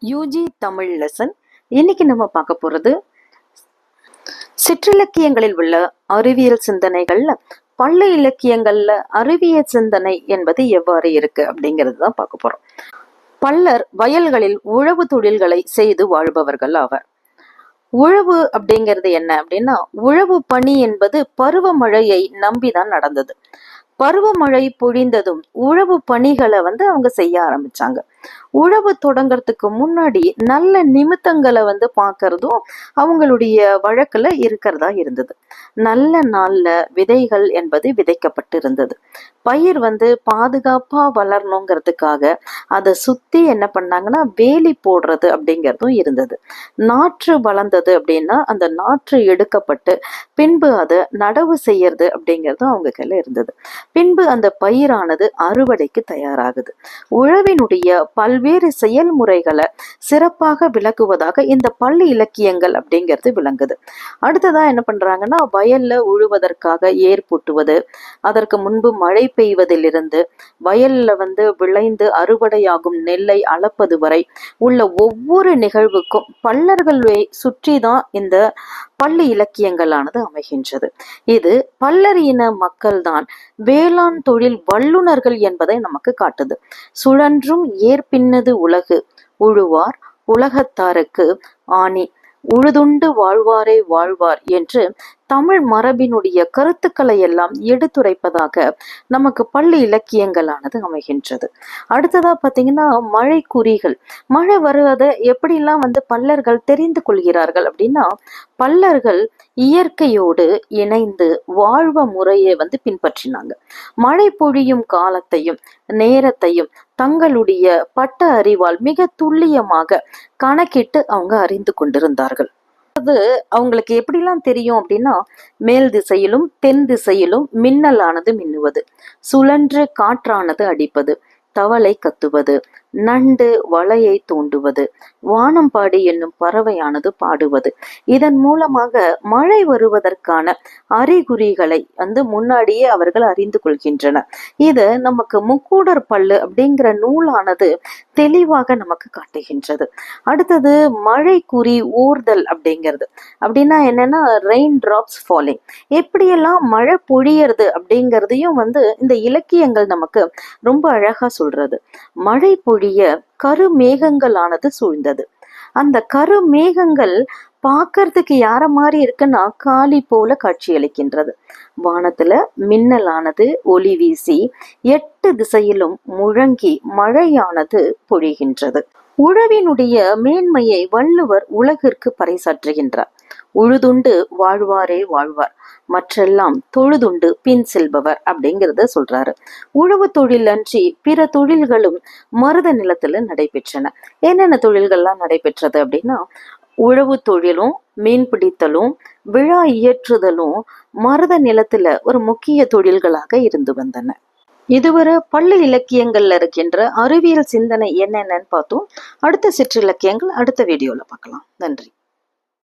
UG Tamil lesson. இன்னைக்கு நம்ம பார்க்க போறது சிற்றிலக்கியங்களில் உள்ள அறிவியல் சிந்தனைகள்ல பள்ள இலக்கியங்கள்ல அறிவியல் சிந்தனை என்பது எவ்வாறு இருக்கு அப்படிங்கிறது தான் பார்க்க போறோம். பல்லர் வயல்களில் உழவு தொழில்களை செய்து வாழ்பவர்கள் ஆவர். உழவு அப்படிங்கிறது என்ன அப்படின்னா, உழவு பணி என்பது பருவமழையை நம்பிதான் நடந்தது. பருவமழை பொழிந்ததும் உழவு பணிகளை அவங்க செய்ய ஆரம்பிச்சாங்க. உழவு தொடங்கறதுக்கு முன்னாடி நல்ல நிமித்தங்களை பார்க்கறதும் அவங்களுடைய வழக்குல இருக்கிறதா இருந்தது. நல்ல நாள்ல விதைகள் என்பது விதைக்கப்பட்டு இருந்தது. பயிர் பாதுகாப்பா வளரணுங்கிறதுக்காக அதை சுத்தி என்ன பண்ணாங்கன்னா வேலி போடுறது அப்படிங்கிறதும் இருந்தது. நாற்று வளர்ந்தது அப்படின்னா அந்த நாற்று எடுக்கப்பட்டு பின்பு அதை நடவு செய்யறது அப்படிங்கிறதும் அவங்க கையில இருந்தது. பின்பு அந்த பயிரானது அறுவடைக்கு தயாராகுது. உழவினுடைய பல்வேறு செயல்முறைகளை சிறப்பாக விளக்குவதாக இந்த பள்ளி இலக்கியங்கள் அப்படிங்கிறது விளங்குது. அடுத்ததா என்ன பண்றாங்கன்னா, வயல்ல உழுவதற்காக ஏர் பூட்டுவது, அதற்கு முன்பு மழை பெய்வதிலிருந்து வயல்ல விளைந்து அறுவடையாகும் நெல்லை அளப்பது வரை உள்ள ஒவ்வொரு நிகழ்வுக்கும் பல்லர்களை சுற்றி தான் இந்த பள்ளி இலக்கியங்களானது அமைகின்றது. இது பல்லர் இன மக்கள் தான் வேளாண் தொழில் வல்லுநர்கள் என்பதை நமக்கு காட்டுது. சுழன்றும் ஏற்பின்னது உலகு உழுவார் உலகத்தாருக்கு ஆணி உழுதுண்டு வாழ்வாரே வாழ்வார் என்று தமிழ் மரபினுடைய கருத்துக்களை எல்லாம் எடுத்துரைப்பதாக நமக்கு பள்ளி இலக்கியங்களானது அமைகின்றது. அடுத்ததா பாத்தீங்கன்னா மழை குறிகள். மழை வருவதை எப்படிலாம் பல்லர்கள் தெரிந்து கொள்கிறார்கள் அப்படின்னா, பல்லர்கள் இயற்கையோடு இணைந்து வாழ்வ முறையை பின்பற்றினாங்க. மழை பொழியும் காலத்தையும் நேரத்தையும் தங்களுடைய பட்ட அறிவால் மிக துல்லியமாக கணக்கிட்டு அவங்க அறிந்து கொண்டிருந்தார்கள். அது அவங்களுக்கு எப்படிலாம் தெரியும் அப்படின்னா, மேல் திசையிலும் தென் திசையிலும் மின்னலானது மின்னுவது, சுழன்று காற்றானது அடிப்பது, தவளை கத்துவது, நண்டு வலையை தோண்டுவது, வானம்பாடி என்னும் பறவையானது பாடுவது. இதன் மூலமாக மழை வருவதற்கான அறிகுறிகளை முன்னாடியே அவர்கள் அறிந்து கொள்கின்றனர். இது நமக்கு முக்கூடர் பல்லு அப்படிங்கிற நூலானது தெளிவாக நமக்கு காட்டுகின்றது. அடுத்தது மழை குறி ஊர்தல் அப்படிங்கிறது. அப்படின்னா என்னன்னா, ரெயின் டிராப்ஸ் ஃபாலிங், எப்படியெல்லாம் மழை பொழியறது அப்படிங்கிறதையும் இந்த இலக்கியங்கள் நமக்கு ரொம்ப அழகா சொல்றது. மழை பொழிய கருமேகங்களானது சூழ்ந்தது. அந்த கருமேகங்கள் பார்க்கறதுக்கு யார மாதிரி இருக்குன்னா காளி போல காட்சியளிக்கின்றது. வானத்துல மின்னலானது ஒளி வீசி 8 திசையிலும் முழங்கி மழையானது பொழிகின்றது. உழவினுடைய மேன்மையை வள்ளுவர் உலகிற்கு பறைசாற்றுகின்றார். உழுதுண்டு வாழ்வாரே வாழ்வார், மற்றெல்லாம் தொழுதுண்டு பின் செல்பவர் அப்படிங்கிறத சொல்றாரு. உழவு தொழில் அன்றி பிற தொழில்களும் மருத நிலத்துல நடைபெற்றன. என்னென்ன தொழில்கள்லாம் நடைபெற்றது அப்படின்னா, உழவு தொழிலும் மீன் பிடித்தலும் விழா இயற்றுதலும் மருத நிலத்துல ஒரு முக்கிய தொழில்களாக இருந்து வந்தன. இதுவரை பள்ளி இலக்கியங்கள்ல இருக்கின்ற அறிவியல் சிந்தனை என்னென்னு பார்த்தோம். அடுத்த சிற்றிலக்கியங்கள் அடுத்த வீடியோல பார்க்கலாம். நன்றி.